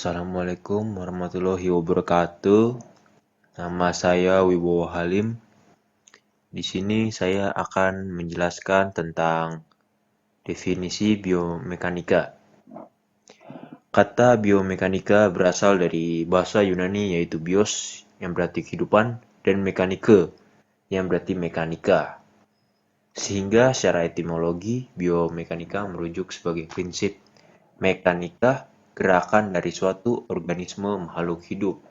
Assalamualaikum warahmatullahi wabarakatuh. Nama saya Wibowo Halim. Di sini saya akan menjelaskan tentang definisi biomekanika. Kata biomekanika berasal dari bahasa Yunani yaitu bios yang berarti kehidupan dan mekanike yang berarti mekanika. Sehingga secara etimologi biomekanika merujuk sebagai prinsip mekanika gerakan dari suatu organisme makhluk hidup.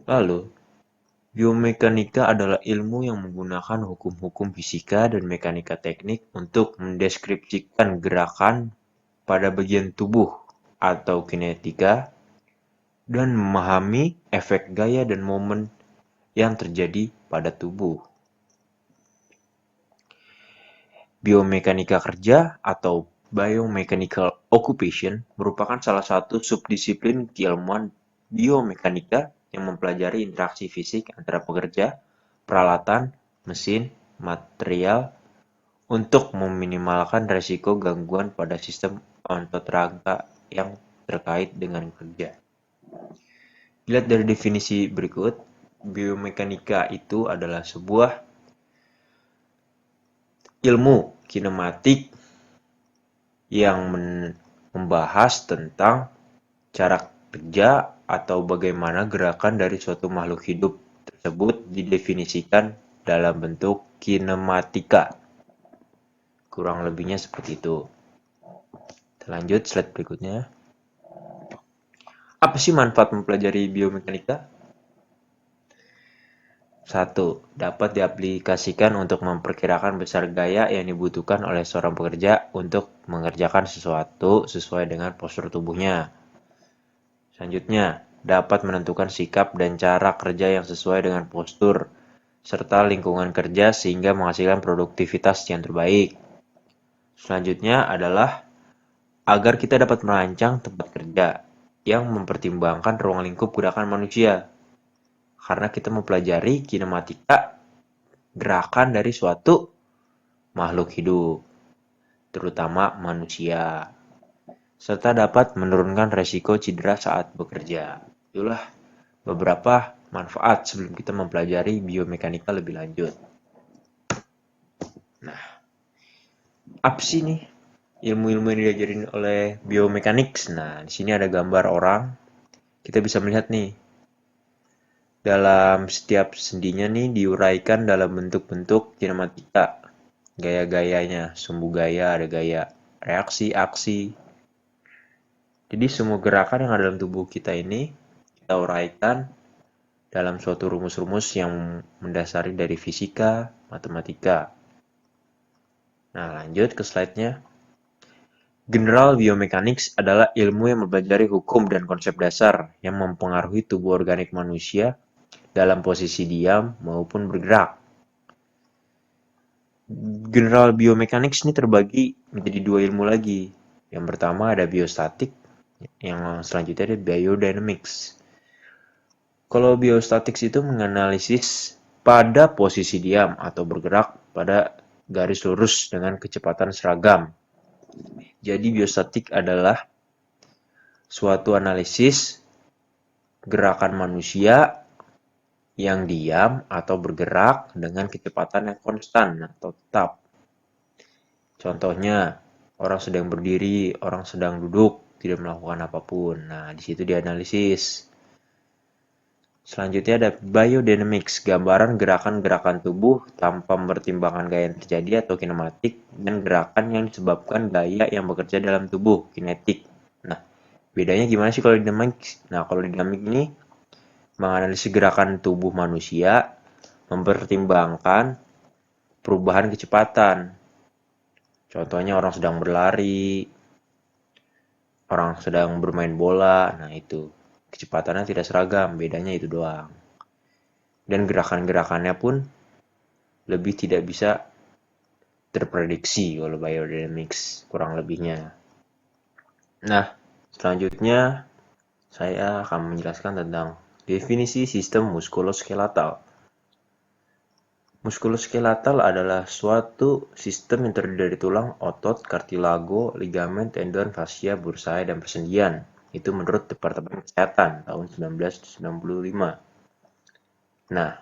Lalu, biomekanika adalah ilmu yang menggunakan hukum-hukum fisika dan mekanika teknik untuk mendeskripsikan gerakan pada bagian tubuh atau kinetika dan memahami efek gaya dan momen yang terjadi pada tubuh. Biomekanika kerja atau biomechanical occupation merupakan salah satu subdisiplin keilmuan biomekanika yang mempelajari interaksi fisik antara pekerja, peralatan, mesin, material untuk meminimalkan resiko gangguan pada sistem otot rangka yang terkait dengan kerja. Dilihat dari definisi berikut, biomekanika itu adalah sebuah ilmu kinematik yang membahas tentang cara kerja atau bagaimana gerakan dari suatu makhluk hidup tersebut didefinisikan dalam bentuk kinematika. Kurang lebihnya seperti itu. Kita lanjut slide berikutnya. Apa sih manfaat mempelajari biomekanika? 1. Dapat diaplikasikan untuk memperkirakan besar gaya yang dibutuhkan oleh seorang pekerja untuk mengerjakan sesuatu sesuai dengan postur tubuhnya. Selanjutnya, dapat menentukan sikap dan cara kerja yang sesuai dengan postur serta lingkungan kerja sehingga menghasilkan produktivitas yang terbaik. Selanjutnya adalah agar kita dapat merancang tempat kerja yang mempertimbangkan ruang lingkup gerakan manusia. Karena kita mempelajari kinematika gerakan dari suatu makhluk hidup, terutama manusia, serta dapat menurunkan resiko cedera saat bekerja. Itulah beberapa manfaat sebelum kita mempelajari biomekanika lebih lanjut. Nah, apa sih nih ilmu-ilmu yang diajarin oleh biomechanics? Nah, di sini ada gambar orang. Kita bisa melihat nih, dalam setiap sendinya nih diuraikan dalam bentuk-bentuk kinematika. Gaya-gayanya, sumbu gaya, ada gaya reaksi, aksi. Jadi semua gerakan yang ada dalam tubuh kita ini kita uraikan dalam suatu rumus-rumus yang mendasari dari fisika, matematika. Nah, lanjut ke slide-nya. General biomechanics adalah ilmu yang mempelajari hukum dan konsep dasar yang mempengaruhi tubuh organik manusia dalam posisi diam maupun bergerak. General biomechanics ini terbagi menjadi dua ilmu lagi. Yang pertama ada biostatik, yang selanjutnya ada biodynamics. Kalau biostatics itu menganalisis pada posisi diam atau bergerak pada garis lurus dengan kecepatan seragam. Jadi biostatik adalah suatu analisis gerakan manusia yang diam atau bergerak dengan kecepatan yang konstan atau tetap. Contohnya, orang sedang berdiri, orang sedang duduk, tidak melakukan apapun. Nah, di situ dianalisis. Selanjutnya ada biodynamics, gambaran gerakan-gerakan tubuh tanpa mempertimbangkan gaya yang terjadi atau kinematik dan gerakan yang disebabkan gaya yang bekerja dalam tubuh, kinetik. Nah, bedanya gimana sih kalau dynamics? Nah, kalau dynamic ini menganalisis gerakan tubuh manusia, mempertimbangkan perubahan kecepatan. Contohnya orang sedang berlari, orang sedang bermain bola, nah itu. Kecepatannya tidak seragam, bedanya itu doang. Dan gerakan-gerakannya pun lebih tidak bisa terprediksi kalau biodynamics, kurang lebihnya. Nah, selanjutnya saya akan menjelaskan tentang definisi sistem muskuloskeletal. Muskuloskeletal adalah suatu sistem yang terdiri dari tulang, otot, kartilago, ligamen, tendon, fascia, bursai, dan persendian. Itu menurut Departemen Kesehatan tahun 1995. Nah,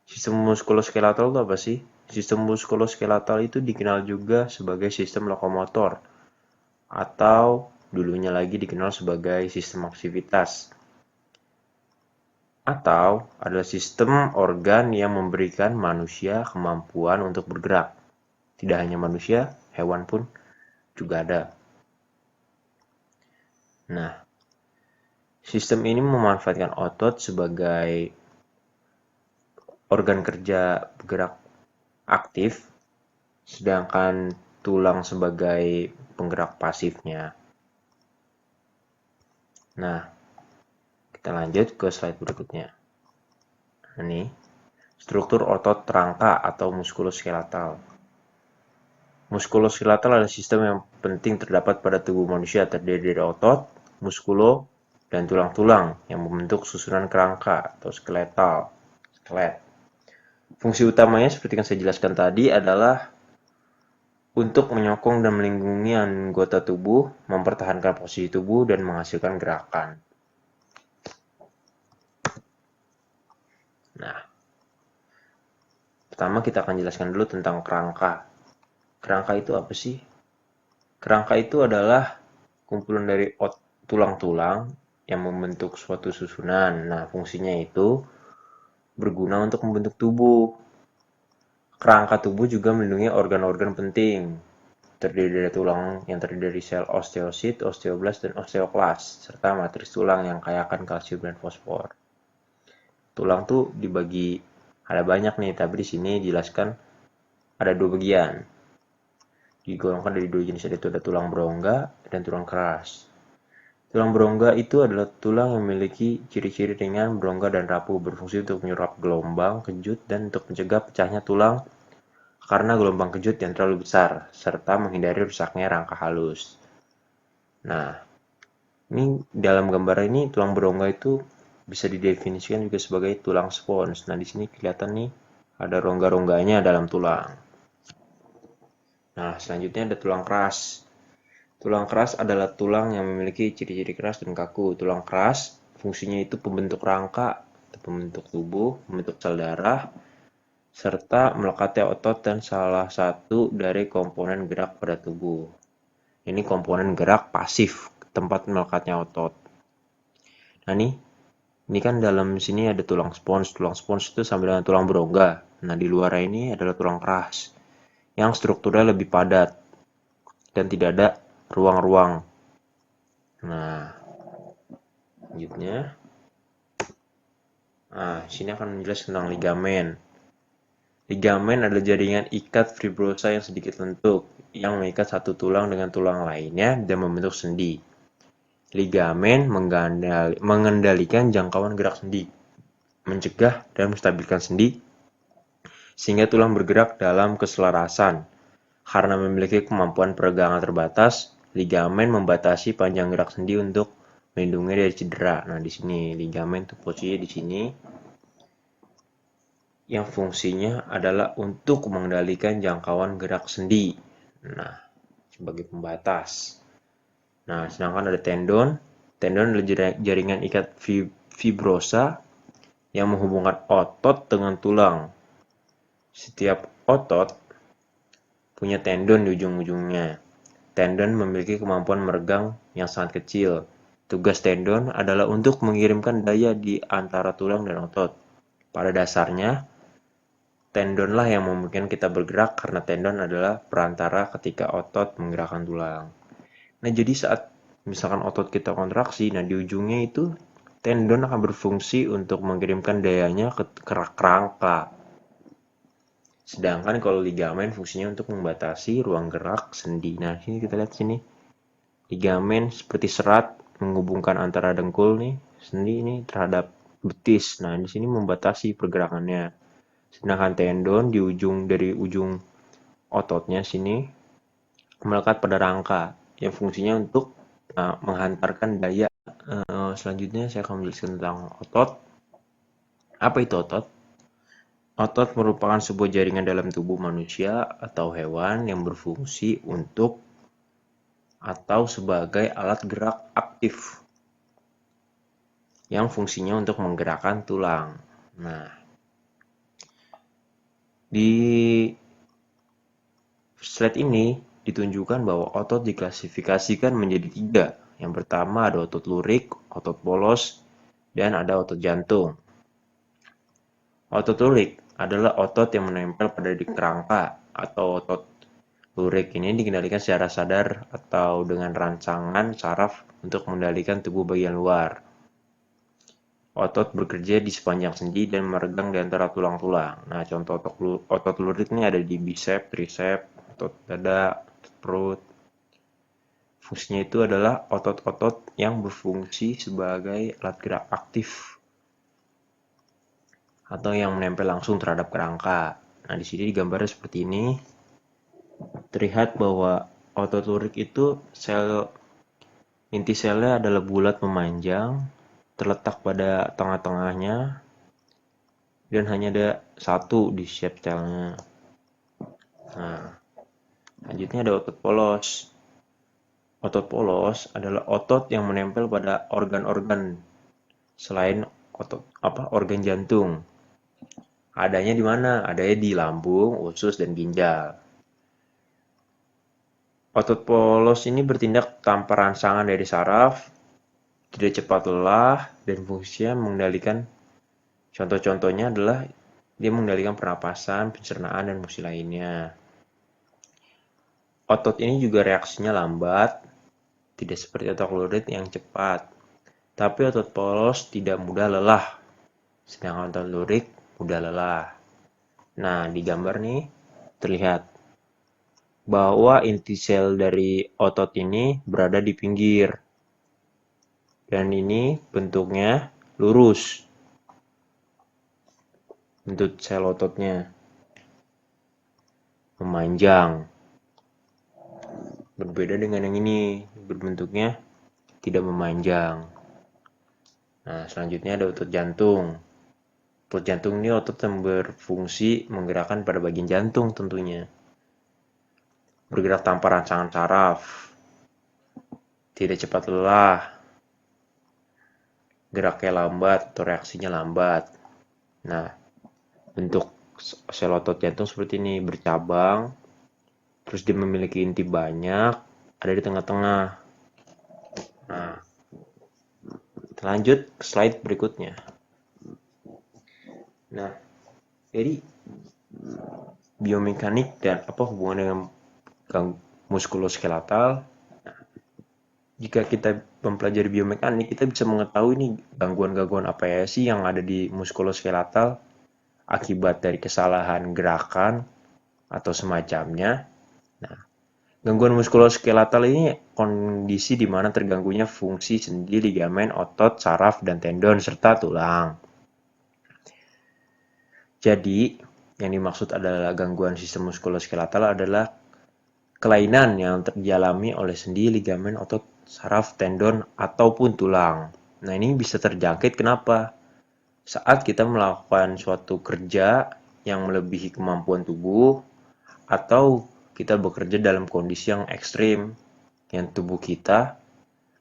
sistem muskuloskeletal itu apa sih? Sistem muskuloskeletal itu dikenal juga sebagai sistem lokomotor atau dulunya lagi dikenal sebagai sistem aktivitas atau adalah sistem organ yang memberikan manusia kemampuan untuk bergerak. Tidak hanya manusia, hewan pun juga ada. Nah, sistem ini memanfaatkan otot sebagai organ kerja bergerak aktif, sedangkan tulang sebagai penggerak pasifnya. Nah, kita lanjut ke slide berikutnya. Ini struktur otot rangka atau muskuloskeletal. Muskuloskeletal adalah sistem yang penting terdapat pada tubuh manusia, terdiri dari otot, muskulo, dan tulang-tulang yang membentuk susunan kerangka atau skelet. Fungsi utamanya seperti yang saya jelaskan tadi adalah untuk menyokong dan melindungi anggota tubuh, mempertahankan posisi tubuh, dan menghasilkan gerakan. Nah, pertama kita akan jelaskan dulu tentang kerangka. Kerangka itu apa sih? Kerangka itu adalah kumpulan dari tulang-tulang yang membentuk suatu susunan. Nah, fungsinya itu berguna untuk membentuk tubuh. Kerangka tubuh juga melindungi organ-organ penting, terdiri dari tulang yang terdiri dari sel osteosit, osteoblast, dan osteoklas, serta matris tulang yang kaya akan kalsium dan fosfor. Tulang tuh dibagi ada banyak nih, tapi di sini dijelaskan ada dua bagian. Digolongkan dari dua jenis, yaitu ada tulang berongga dan tulang keras. Tulang berongga itu adalah tulang yang memiliki ciri-ciri ringan, berongga dan rapuh, berfungsi untuk menyerap gelombang kejut dan untuk mencegah pecahnya tulang karena gelombang kejut yang terlalu besar, serta menghindari rusaknya rangka halus. Nah, ini dalam gambar ini tulang berongga itu bisa didefinisikan juga sebagai tulang spons. Nah, di sini kelihatan nih ada rongga-rongganya dalam tulang. Nah, selanjutnya ada tulang keras. Tulang keras adalah tulang yang memiliki ciri-ciri keras dan kaku. Tulang keras fungsinya itu pembentuk rangka, pembentuk tubuh, pembentuk sel darah, serta melekatnya otot dan salah satu dari komponen gerak pada tubuh. Ini komponen gerak pasif, tempat melekatnya otot. Nah, ini kan dalam sini ada tulang spons. Tulang spons itu sama dengan tulang berongga. Nah, di luar ini adalah tulang keras yang strukturnya lebih padat dan tidak ada ruang-ruang. Nah, selanjutnya, sini akan menjelaskan tentang ligamen. Ligamen adalah jaringan ikat fibrosa yang sedikit lentur yang mengikat satu tulang dengan tulang lainnya dan membentuk sendi. Ligamen mengendalikan jangkauan gerak sendi, mencegah dan menstabilkan sendi, sehingga tulang bergerak dalam keselarasan. Karena memiliki kemampuan peregangan terbatas, ligamen membatasi panjang gerak sendi untuk melindungi dari cedera. Nah, di sini ligamen tuh posisinya di sini yang fungsinya adalah untuk mengendalikan jangkauan gerak sendi. Nah, sebagai pembatas. Nah, sedangkan ada tendon. Tendon adalah jaringan ikat fibrosa yang menghubungkan otot dengan tulang. Setiap otot punya tendon di ujung-ujungnya. Tendon memiliki kemampuan meregang yang sangat kecil. Tugas tendon adalah untuk mengirimkan daya di antara tulang dan otot. Pada dasarnya, tendonlah yang memungkinkan kita bergerak karena tendon adalah perantara ketika otot menggerakkan tulang. Nah, jadi saat misalkan otot kita kontraksi, nah di ujungnya itu tendon akan berfungsi untuk mengirimkan dayanya ke kerangka. Sedangkan kalau ligamen fungsinya untuk membatasi ruang gerak sendi. Nah, sini kita lihat sini. Ligamen seperti serat menghubungkan antara dengkul nih, sendi ini terhadap betis. Nah, di sini membatasi pergerakannya. Sedangkan tendon di ujung ototnya sini melekat pada rangka yang fungsinya untuk menghantarkan daya. Selanjutnya saya akan menjelaskan tentang otot. Apa itu otot? Otot merupakan sebuah jaringan dalam tubuh manusia atau hewan yang berfungsi untuk atau sebagai alat gerak aktif yang fungsinya untuk menggerakkan tulang. Nah, di slide ini ditunjukkan bahwa otot diklasifikasikan menjadi tiga. Yang pertama ada otot lurik, otot polos, dan ada otot jantung. Otot lurik adalah otot yang menempel pada di kerangka atau otot lurik ini dikendalikan secara sadar atau dengan rancangan saraf untuk mengendalikan tubuh bagian luar. Otot bekerja di sepanjang sendi dan meregang di antara tulang-tulang. Nah, contoh otot lurik ini ada di bicep, tricep, otot dada, otot perut. Fungsinya itu adalah otot-otot yang berfungsi sebagai alat gerak aktif atau yang menempel langsung terhadap kerangka. Nah, di sini digambarnya seperti ini. Terlihat bahwa otot lurik itu inti selnya adalah bulat memanjang, terletak pada tengah-tengahnya, dan hanya ada satu di shape selnya. Nah, selanjutnya ada otot polos. Otot polos adalah otot yang menempel pada organ-organ selain organ jantung. Adanya di mana? Adanya di lambung, usus, dan ginjal. Otot polos ini bertindak tanpa rangsangan dari saraf, tidak cepat lelah, dan fungsinya mengendalikan. Contoh-contohnya adalah dia mengendalikan pernapasan, pencernaan, dan fungsi lainnya. Otot ini juga reaksinya lambat, tidak seperti otot lurik yang cepat. Tapi otot polos tidak mudah lelah, sedangkan otot lurik mudah lelah. Nah, di gambar nih terlihat bahwa inti sel dari otot ini berada di pinggir. Dan ini bentuknya lurus. Bentuk sel ototnya memanjang. Berbeda dengan yang ini, berbentuknya tidak memanjang. Nah, selanjutnya ada otot jantung. Otot jantung ini otot yang berfungsi menggerakkan pada bagian jantung tentunya. Bergerak tanpa rancangan saraf. Tidak cepat lelah. Geraknya lambat atau reaksinya lambat. Nah, bentuk sel otot jantung seperti ini, bercabang. Terus dia memiliki inti banyak, ada di tengah-tengah. Nah, lanjut ke slide berikutnya. Nah, jadi biomekanik dan apa hubungan dengan muskuloskeletal? Jika kita mempelajari biomekanik, kita bisa mengetahui nih gangguan-gangguan apa ya sih yang ada di muskuloskeletal akibat dari kesalahan gerakan atau semacamnya. Nah, gangguan muskuloskeletal ini kondisi di mana terganggunya fungsi sendi, ligamen, otot, saraf, dan tendon, serta tulang. Jadi, yang dimaksud adalah gangguan sistem muskuloskeletal adalah kelainan yang dialami oleh sendi, ligamen, otot, saraf, tendon, ataupun tulang. Nah, ini bisa terjangkit kenapa? Saat kita melakukan suatu kerja yang melebihi kemampuan tubuh, atau kita bekerja dalam kondisi yang ekstrim, yang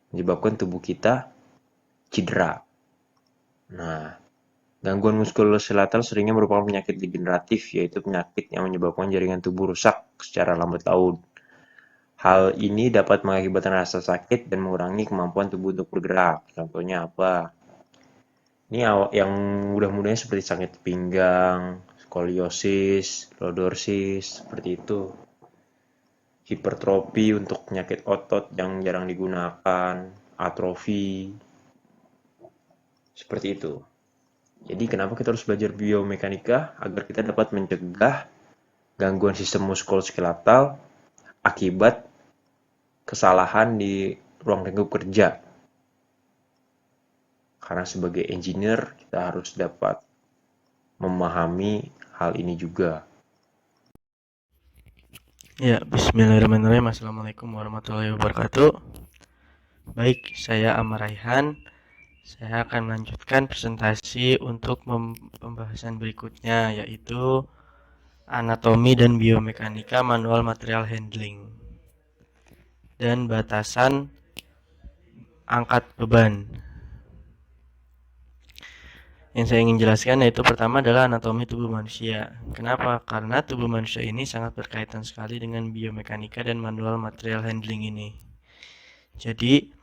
menyebabkan tubuh kita cedera. Nah, gangguan muskuloskeletal seringnya merupakan penyakit degeneratif, yaitu penyakit yang menyebabkan jaringan tubuh rusak secara lambat laun. Hal ini dapat mengakibatkan rasa sakit dan mengurangi kemampuan tubuh untuk bergerak. Contohnya apa? Ini yang mudah-mudahnya seperti sakit pinggang, skoliosis, lordosis, seperti itu. Hipertrofi untuk penyakit otot yang jarang digunakan, atrofi, seperti itu. Jadi kenapa kita harus belajar biomekanika? Agar kita dapat mencegah gangguan sistem muskuloskeletal akibat kesalahan di ruang lingkup kerja. Karena sebagai engineer kita harus dapat memahami hal ini juga. Ya, bismillahirrahmanirrahim. Assalamualaikum warahmatullahi wabarakatuh. Baik, saya Amar Raihan. Saya akan melanjutkan presentasi untuk pembahasan berikutnya, yaitu anatomi dan biomekanika manual material handling dan batasan angkat beban. Yang saya ingin jelaskan yaitu pertama adalah anatomi tubuh manusia. Kenapa? Karena tubuh manusia ini sangat berkaitan sekali dengan biomekanika dan manual material handling ini. Jadi,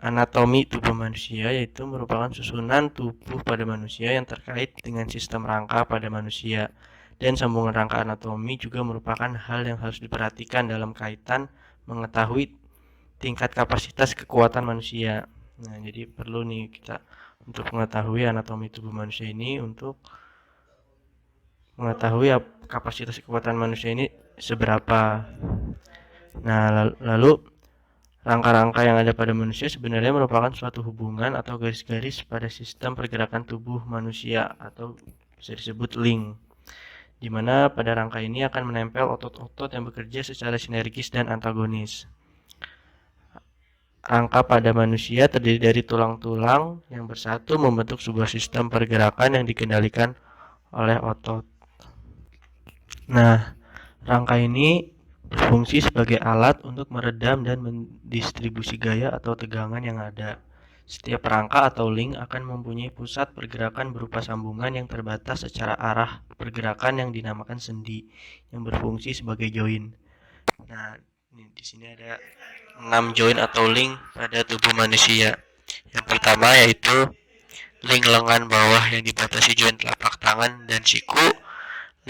anatomi tubuh manusia yaitu merupakan susunan tubuh pada manusia yang terkait dengan sistem rangka pada manusia. Dan sambungan rangka anatomi juga merupakan hal yang harus diperhatikan dalam kaitan mengetahui tingkat kapasitas kekuatan manusia. Nah, jadi perlu nih kita untuk mengetahui anatomi tubuh manusia ini, untuk mengetahui kapasitas kekuatan manusia ini seberapa. Nah, lalu rangka-rangka yang ada pada manusia sebenarnya merupakan suatu hubungan atau garis-garis pada sistem pergerakan tubuh manusia atau bisa disebut link, di mana pada rangka ini akan menempel otot-otot yang bekerja secara sinergis dan antagonis. Rangka pada manusia terdiri dari tulang-tulang yang bersatu membentuk sebuah sistem pergerakan yang dikendalikan oleh otot. Nah, rangka ini berfungsi sebagai alat untuk meredam dan mendistribusi gaya atau tegangan yang ada. Setiap rangka atau link akan mempunyai pusat pergerakan berupa sambungan yang terbatas secara arah pergerakan yang dinamakan sendi, yang berfungsi sebagai join. Nah, di sini ada 6 join atau link pada tubuh manusia. Yang pertama yaitu link lengan bawah yang dibatasi join telapak tangan dan siku,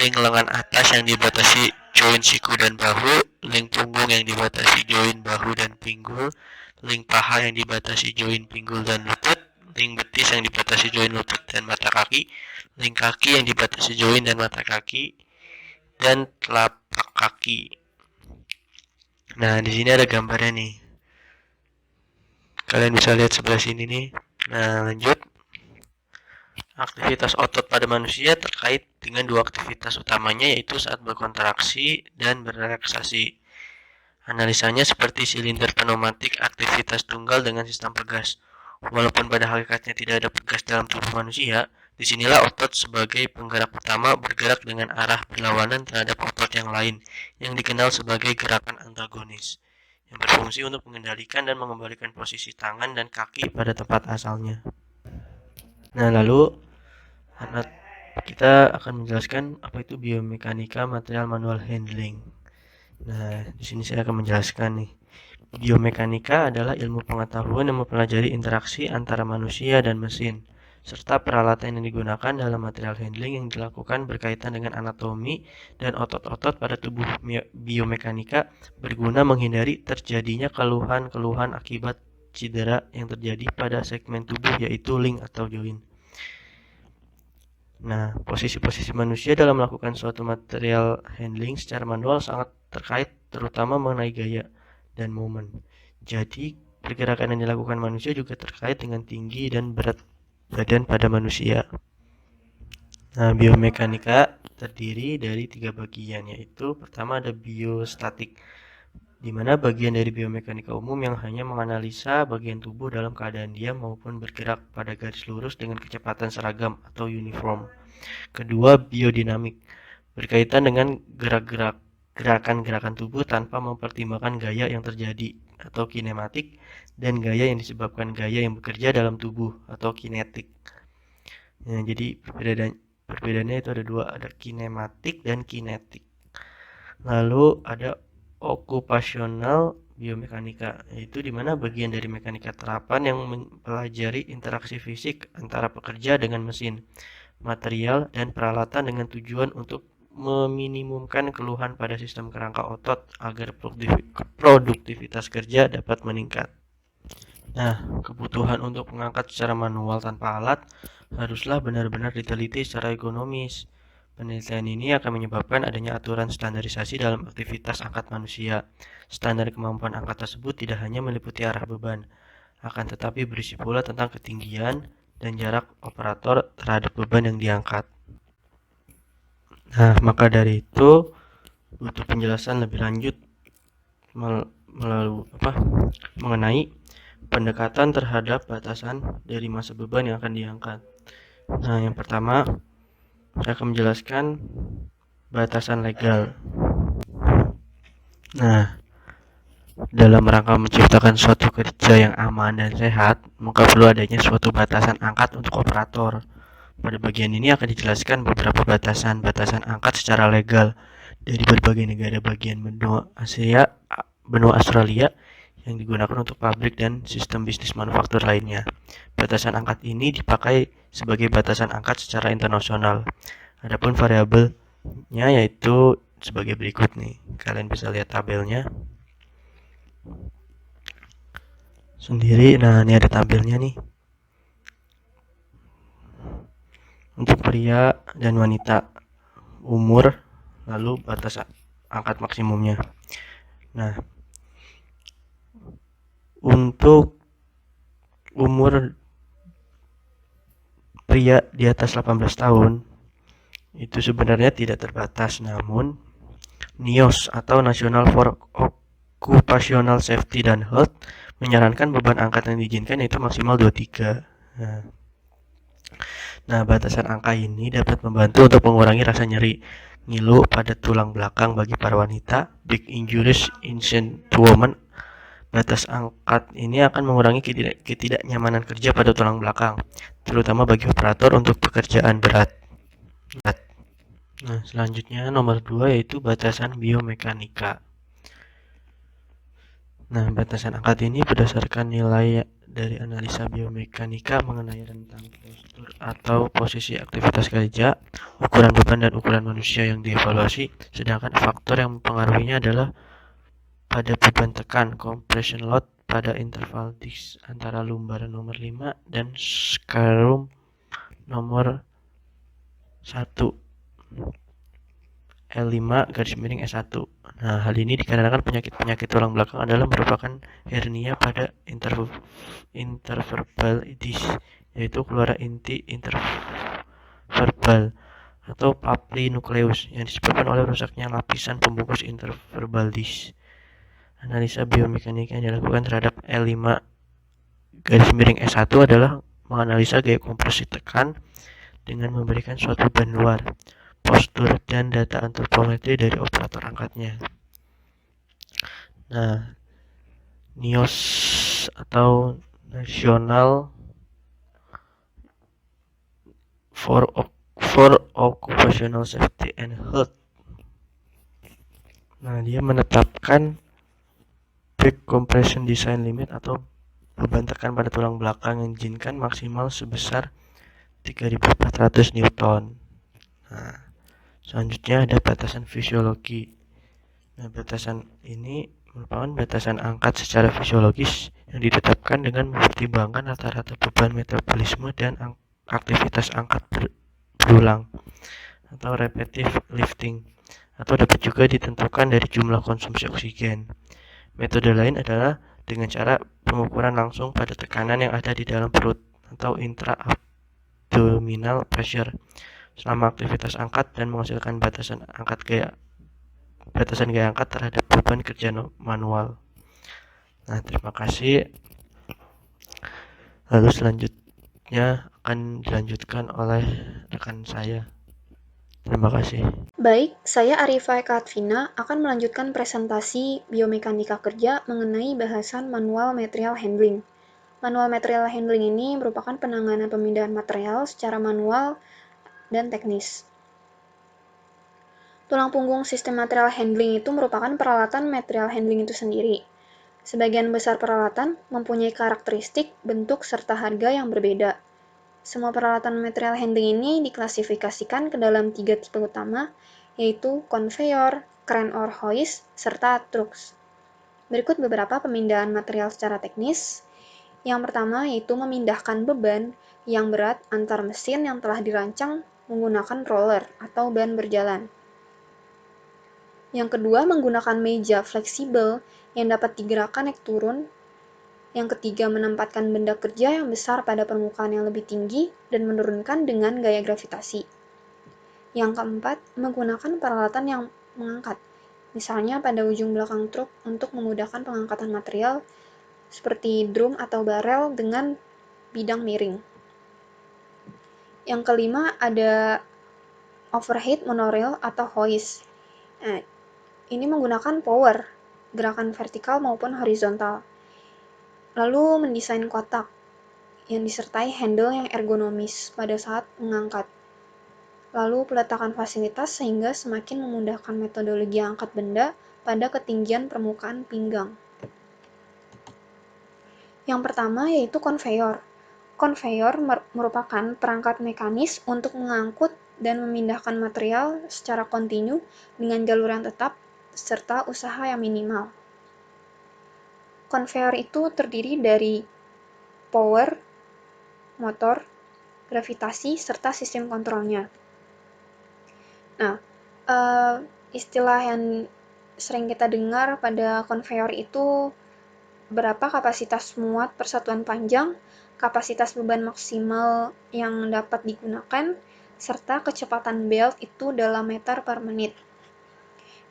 link lengan atas yang dibatasi join siku dan bahu, link punggung yang dibatasi join bahu dan pinggul, link paha yang dibatasi join pinggul dan lutut, link betis yang dibatasi join lutut dan mata kaki, link kaki yang dibatasi join dan mata kaki, dan telapak kaki. Nah, di sini ada gambarnya nih. Kalian bisa lihat sebelah sini nih. Nah, lanjut. Aktivitas otot pada manusia terkait dengan dua aktivitas utamanya, yaitu saat berkontraksi dan berrelaksasi. Analisanya seperti silinder pneumatik aktivitas tunggal dengan sistem pegas. Walaupun pada hakikatnya tidak ada pegas dalam tubuh manusia, disinilah otot sebagai penggerak utama bergerak dengan arah berlawanan terhadap otot yang lain, yang dikenal sebagai gerakan antagonis, yang berfungsi untuk mengendalikan dan mengembalikan posisi tangan dan kaki pada tempat asalnya. Nah, lalu kita akan menjelaskan apa itu biomekanika material manual handling. Nah, di sini saya akan menjelaskan nih. Biomekanika adalah ilmu pengetahuan yang mempelajari interaksi antara manusia dan mesin, serta peralatan yang digunakan dalam material handling yang dilakukan berkaitan dengan anatomi dan otot-otot pada tubuh. Biomekanika berguna menghindari terjadinya keluhan-keluhan akibat cedera yang terjadi pada segmen tubuh, yaitu link atau join. Nah, posisi-posisi manusia dalam melakukan suatu material handling secara manual sangat terkait terutama mengenai gaya dan momen. Jadi, pergerakan yang dilakukan manusia juga terkait dengan tinggi dan berat badan pada manusia. Nah, biomekanika terdiri dari 3 bagian, yaitu pertama ada biostatik, di mana bagian dari biomekanika umum yang hanya menganalisa bagian tubuh dalam keadaan diam maupun bergerak pada garis lurus dengan kecepatan seragam atau uniform. Kedua, biodinamik, berkaitan dengan gerakan-gerakan tubuh tanpa mempertimbangkan gaya yang terjadi atau kinematik, dan gaya yang disebabkan gaya yang bekerja dalam tubuh atau kinetik. Nah, jadi perbedaannya itu ada dua, ada kinematik dan kinetik. Lalu ada okupasional biomekanika, yaitu dimana bagian dari mekanika terapan yang mempelajari interaksi fisik antara pekerja dengan mesin, material, dan peralatan dengan tujuan untuk meminimumkan keluhan pada sistem kerangka otot agar produktivitas kerja dapat meningkat. Nah, kebutuhan untuk mengangkat secara manual tanpa alat haruslah benar-benar diteliti secara ekonomis. Penelitian ini akan menyebabkan adanya aturan standarisasi dalam aktivitas angkat manusia. Standar kemampuan angkat tersebut tidak hanya meliputi arah beban, akan tetapi berisi pula tentang ketinggian dan jarak operator terhadap beban yang diangkat. Nah, maka dari itu butuh penjelasan lebih lanjut mengenai pendekatan terhadap batasan dari massa beban yang akan diangkat. Nah, yang pertama, saya akan menjelaskan batasan legal. Nah, dalam rangka menciptakan suatu kerja yang aman dan sehat, maka perlu adanya suatu batasan angkat untuk operator. Pada bagian ini akan dijelaskan beberapa batasan angkat secara legal dari berbagai negara bagian benua Australia yang digunakan untuk pabrik dan sistem bisnis manufaktur lainnya. Batasan angkat ini dipakai sebagai batasan angkat secara internasional. Adapun variabelnya yaitu sebagai berikut nih. Kalian bisa lihat tabelnya sendiri. Nah, ini ada tabelnya nih. Untuk pria dan wanita, umur, lalu batas angkat maksimumnya. Nah, untuk umur pria di atas 18 tahun itu sebenarnya tidak terbatas, namun NIOSH atau National for Occupational Safety dan Health menyarankan beban angkat yang diizinkan yaitu maksimal 23. Nah, batasan angka ini dapat membantu untuk mengurangi rasa nyeri, ngilu pada tulang belakang bagi para wanita, back injuries in women. Batas angkat ini akan mengurangi ketidaknyamanan kerja pada tulang belakang, terutama bagi operator untuk pekerjaan berat. Nah, selanjutnya nomor 2 yaitu batasan biomekanika. Nah, batasan angkat ini berdasarkan nilai dari analisa biomekanika mengenai rentang postur atau posisi aktivitas kerja, ukuran beban dan ukuran manusia yang dievaluasi, sedangkan faktor yang mempengaruhinya adalah pada beban tekan, compression load pada interval disk antara lumbar nomor 5 dan scrum nomor 1 L5-S1. Nah, hal ini dikarenakan penyakit tulang belakang adalah merupakan hernia pada interverbal disc, yaitu keluaran inti interverbal atau papili nukleus yang disebabkan oleh rusaknya lapisan pembungkus interverbal disc. Analisa biomekanika yang dilakukan terhadap L5-S1 adalah menganalisa gaya kompresi tekan dengan memberikan suatu beban luar, postur, dan data antropometri dari operator angkatnya. Nah, NIOSH atau National for Occupational Safety and Health. Nah, dia menetapkan back compression design limit atau beban tekan pada tulang belakang yang diizinkan maksimal sebesar 3.400 Newton. Nah, selanjutnya ada batasan fisiologi. Nah, batasan ini merupakan batasan angkat secara fisiologis yang ditetapkan dengan mempertimbangkan rata-rata beban metabolisme dan aktivitas angkat berulang atau repetitive lifting, atau dapat juga ditentukan dari jumlah konsumsi oksigen. Metode lain adalah dengan cara pengukuran langsung pada tekanan yang ada di dalam perut atau intra-abdominal pressure selama aktivitas angkat dan menghasilkan batasan gaya angkat terhadap beban kerja manual. Nah, terima kasih. Lalu selanjutnya akan dilanjutkan oleh rekan saya. Terima kasih. Baik, saya Arifa Ekatvina akan melanjutkan presentasi biomekanika kerja mengenai bahasan manual material handling. Manual material handling ini merupakan penanganan pemindahan material secara manual dan teknis. Tulang punggung sistem material handling itu merupakan peralatan material handling itu sendiri. Sebagian besar peralatan mempunyai karakteristik, bentuk, serta harga yang berbeda. Semua peralatan material handling ini diklasifikasikan ke dalam 3 tipe utama, yaitu conveyor, crane or hoist, serta trucks. Berikut beberapa pemindahan material secara teknis. Yang pertama yaitu memindahkan beban yang berat antar mesin yang telah dirancang menggunakan roller atau ban berjalan. Yang kedua, menggunakan meja fleksibel yang dapat digerakkan naik turun. Yang ketiga, menempatkan benda kerja yang besar pada permukaan yang lebih tinggi dan menurunkan dengan gaya gravitasi. Yang keempat, menggunakan peralatan yang mengangkat, misalnya pada ujung belakang truk untuk memudahkan pengangkatan material seperti drum atau barel dengan bidang miring. Yang kelima ada overhead monorail atau hoist. Nah, ini menggunakan power, gerakan vertikal maupun horizontal. Lalu mendesain kotak yang disertai handle yang ergonomis pada saat mengangkat. Lalu peletakan fasilitas sehingga semakin memudahkan metodologi angkat benda pada ketinggian permukaan pinggang. Yang pertama yaitu konveyor. Konveyor merupakan perangkat mekanis untuk mengangkut dan memindahkan material secara kontinu dengan jalur yang tetap serta usaha yang minimal. Konveyor itu terdiri dari power, motor, gravitasi, serta sistem kontrolnya. Nah, istilah yang sering kita dengar pada konveyor itu berapa kapasitas muat persatuan panjang, kapasitas beban maksimal yang dapat digunakan, serta kecepatan belt itu dalam meter per menit.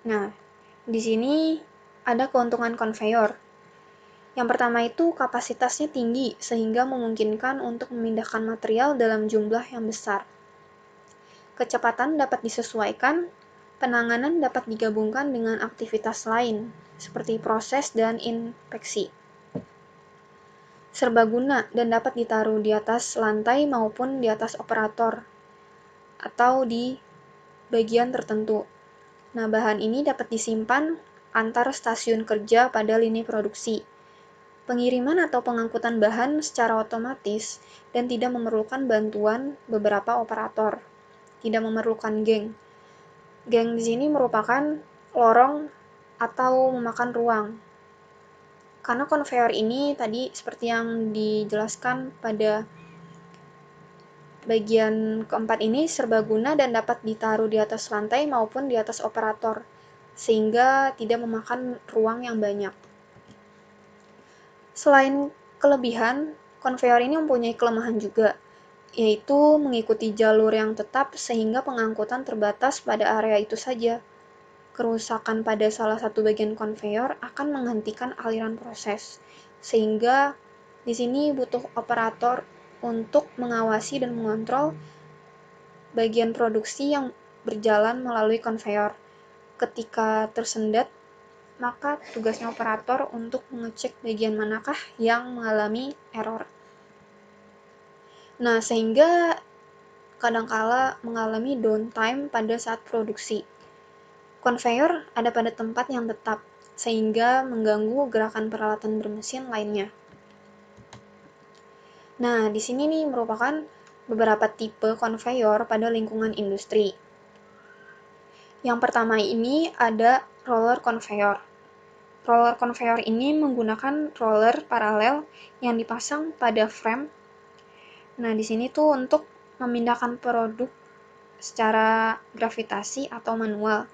Nah, di sini ada keuntungan konveyor. Yang pertama itu kapasitasnya tinggi sehingga memungkinkan untuk memindahkan material dalam jumlah yang besar. Kecepatan dapat disesuaikan, penanganan dapat digabungkan dengan aktivitas lain, seperti proses dan inspeksi. Serbaguna dan dapat ditaruh di atas lantai maupun di atas operator, atau di bagian tertentu. Nah, bahan ini dapat disimpan antar stasiun kerja pada lini produksi. Pengiriman atau pengangkutan bahan secara otomatis dan tidak memerlukan bantuan beberapa operator. Tidak memerlukan geng. Geng di sini merupakan lorong atau memakan ruang. Karena konveyor ini tadi seperti yang dijelaskan pada bagian keempat ini serbaguna dan dapat ditaruh di atas lantai maupun di atas operator, sehingga tidak memakan ruang yang banyak. Selain kelebihan, konveyor ini mempunyai kelemahan juga, yaitu mengikuti jalur yang tetap sehingga pengangkutan terbatas pada area itu saja. Kerusakan pada salah satu bagian konveyor akan menghentikan aliran proses, sehingga di sini butuh operator untuk mengawasi dan mengontrol bagian produksi yang berjalan melalui konveyor. Ketika tersendat, maka tugasnya operator untuk mengecek bagian manakah yang mengalami error. Nah, sehingga kadangkala mengalami downtime pada saat produksi. Konveyor ada pada tempat yang tetap, sehingga mengganggu gerakan peralatan bermesin lainnya. Nah, di sini nih merupakan beberapa tipe konveyor pada lingkungan industri. Yang pertama ini ada roller conveyor. Roller conveyor ini menggunakan roller paralel yang dipasang pada frame. Nah, di sini tuh untuk memindahkan produk secara gravitasi atau manual.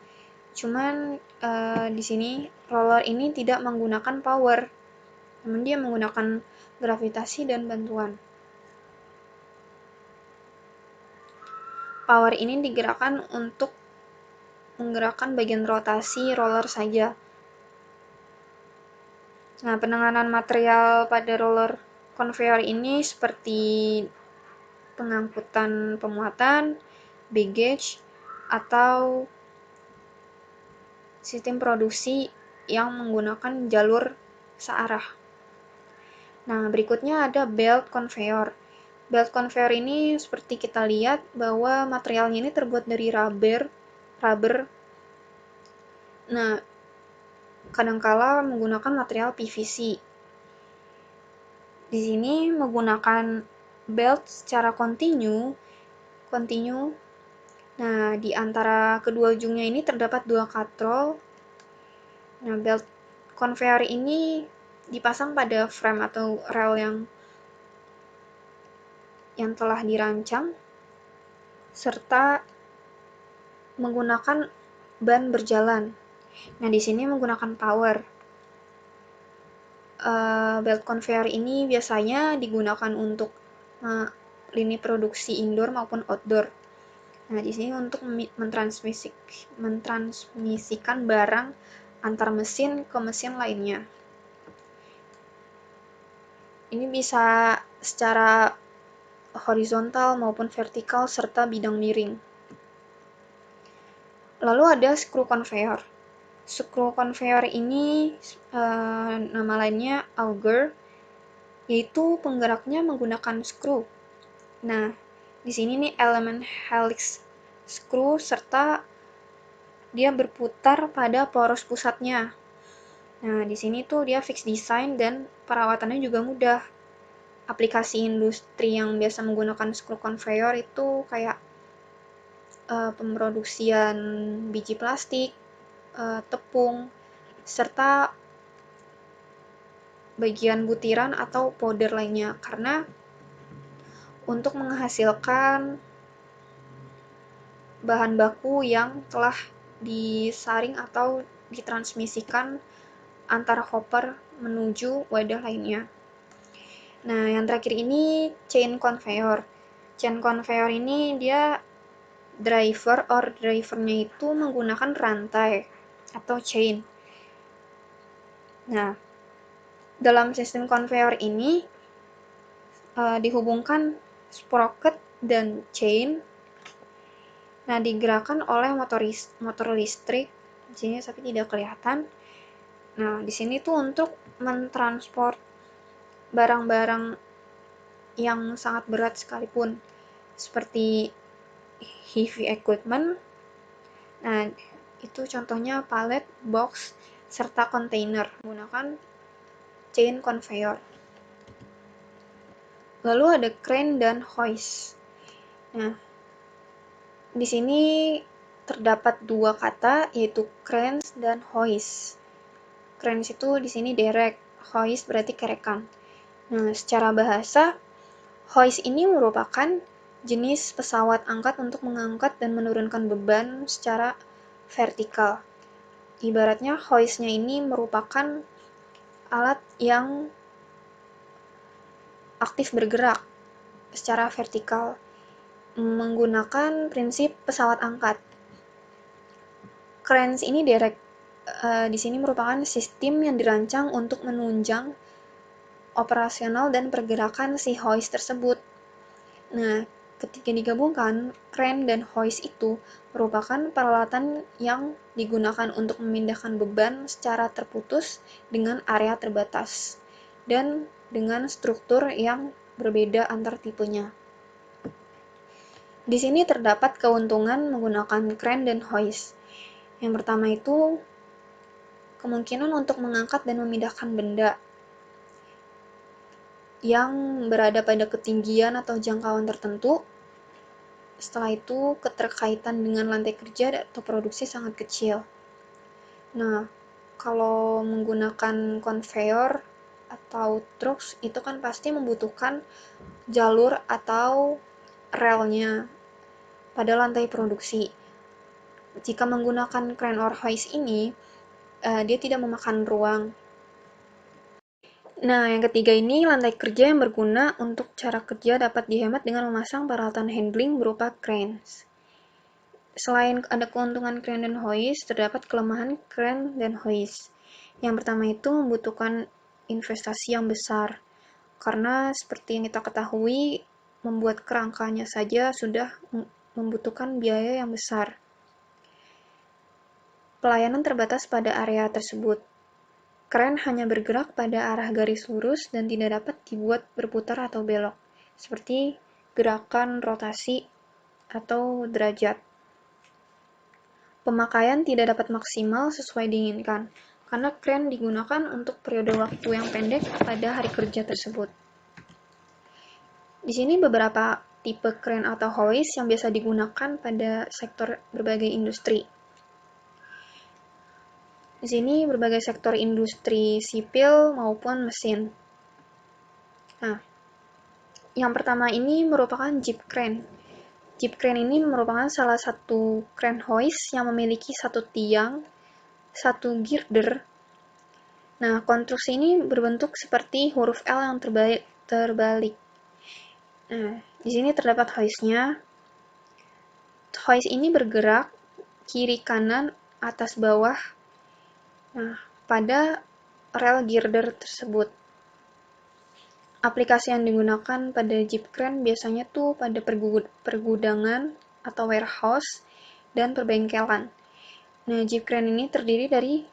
Cuman di sini roller ini tidak menggunakan power, namun dia menggunakan gravitasi dan bantuan. Power ini digerakkan untuk menggerakkan bagian rotasi roller saja. Nah, penanganan material pada roller conveyor ini seperti pengangkutan pemuatan, baggage, atau sistem produksi yang menggunakan jalur searah. Nah, berikutnya ada belt conveyor. Belt conveyor ini seperti kita lihat bahwa materialnya ini terbuat dari rubber. Nah, kadangkala menggunakan material PVC. Di sini menggunakan belt secara kontinu. Nah, di antara kedua ujungnya ini terdapat dua katrol. Nah, belt conveyor ini dipasang pada frame atau rel yang telah dirancang serta menggunakan ban berjalan. Nah, di sini menggunakan power. Belt conveyor ini biasanya digunakan untuk lini produksi indoor maupun outdoor. Nah, di sini untuk mentransmisikan barang antar mesin ke mesin lainnya. Ini bisa secara horizontal maupun vertikal serta bidang miring. Lalu ada screw conveyor. Screw conveyor ini nama lainnya auger, yaitu penggeraknya menggunakan screw. Nah, di sini nih elemen helix screw serta dia berputar pada poros pusatnya. Nah, di sini tuh dia fix design dan perawatannya juga mudah. Aplikasi industri yang biasa menggunakan screw conveyor itu kayak pemroduksian biji plastik, tepung, serta bagian butiran atau powder lainnya. Karena untuk menghasilkan bahan baku yang telah disaring atau ditransmisikan antara hopper menuju wadah lainnya. Nah, yang terakhir ini chain conveyor. Chain conveyor ini dia drivernya itu menggunakan rantai atau chain. Nah, dalam sistem conveyor ini dihubungkan sprocket dan chain. Nah, digerakkan oleh motor listrik. Di sini tapi tidak kelihatan. Nah, di sini tuh untuk mentransport barang-barang yang sangat berat sekalipun, seperti heavy equipment. Nah, itu contohnya pallet, box, serta kontainer menggunakan chain conveyor. Lalu ada crane dan hoist. Nah, di sini terdapat dua kata, yaitu cranes dan hoist. Cranes itu di sini derek, hoist berarti kerekan. Nah, secara bahasa, hoist ini merupakan jenis pesawat angkat untuk mengangkat dan menurunkan beban secara vertikal. Ibaratnya hoist-nya ini merupakan alat yang aktif bergerak secara vertikal menggunakan prinsip pesawat angkat. Cranes ini derek di sini merupakan sistem yang dirancang untuk menunjang operasional dan pergerakan si hoist tersebut. Nah, ketika digabungkan, crane dan hoist itu merupakan peralatan yang digunakan untuk memindahkan beban secara terputus dengan area terbatas dan dengan struktur yang berbeda antar tipenya. Di sini terdapat keuntungan menggunakan crane dan hoist. Yang pertama itu kemungkinan untuk mengangkat dan memindahkan benda yang berada pada ketinggian atau jangkauan tertentu. Setelah itu, keterkaitan dengan lantai kerja atau produksi sangat kecil. Nah, kalau menggunakan conveyor atau trucks, itu kan pasti membutuhkan jalur atau relnya pada lantai produksi. Jika menggunakan crane or hoist ini, dia tidak memakan ruang. Nah, yang ketiga ini lantai kerja yang berguna untuk cara kerja dapat dihemat dengan memasang peralatan handling berupa cranes. Selain ada keuntungan crane dan hoist, terdapat kelemahan crane dan hoist. Yang pertama itu membutuhkan investasi yang besar, karena seperti yang kita ketahui, membuat kerangkanya saja sudah membutuhkan biaya yang besar. Pelayanan terbatas pada area tersebut. Crane hanya bergerak pada arah garis lurus dan tidak dapat dibuat berputar atau belok, seperti gerakan rotasi atau derajat. Pemakaian tidak dapat maksimal sesuai diinginkan, karena crane digunakan untuk periode waktu yang pendek pada hari kerja tersebut. Di sini beberapa tipe crane atau hoist yang biasa digunakan pada sektor berbagai industri. Di sini berbagai sektor industri sipil maupun mesin. Nah, yang pertama ini merupakan jeep crane. Jeep crane ini merupakan salah satu crane hoist yang memiliki satu tiang, satu girder. Nah, konstruksi ini berbentuk seperti huruf L yang terbalik. Nah, di sini terdapat hoist-nya. Hoist ini bergerak kiri kanan, atas bawah. Nah, pada rel girder tersebut. Aplikasi yang digunakan pada jeep crane biasanya tuh pada pergudangan atau warehouse dan perbengkelan. Nah, jeep crane ini terdiri dari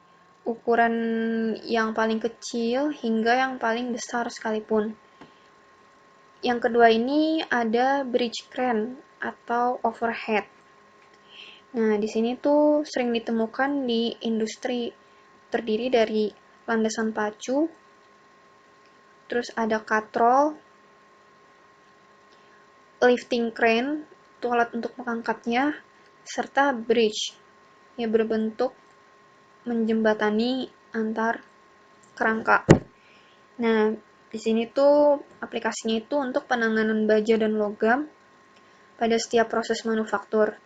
ukuran yang paling kecil hingga yang paling besar sekalipun. Yang kedua ini ada bridge crane atau overhead. Nah, di sini tuh sering ditemukan di industri, terdiri dari landasan pacu, terus ada katrol, lifting crane, itu alat untuk mengangkatnya, serta bridge, yang berbentuk menjembatani antar kerangka. Nah, di sini tuh aplikasinya itu untuk penanganan baja dan logam pada setiap proses manufaktur.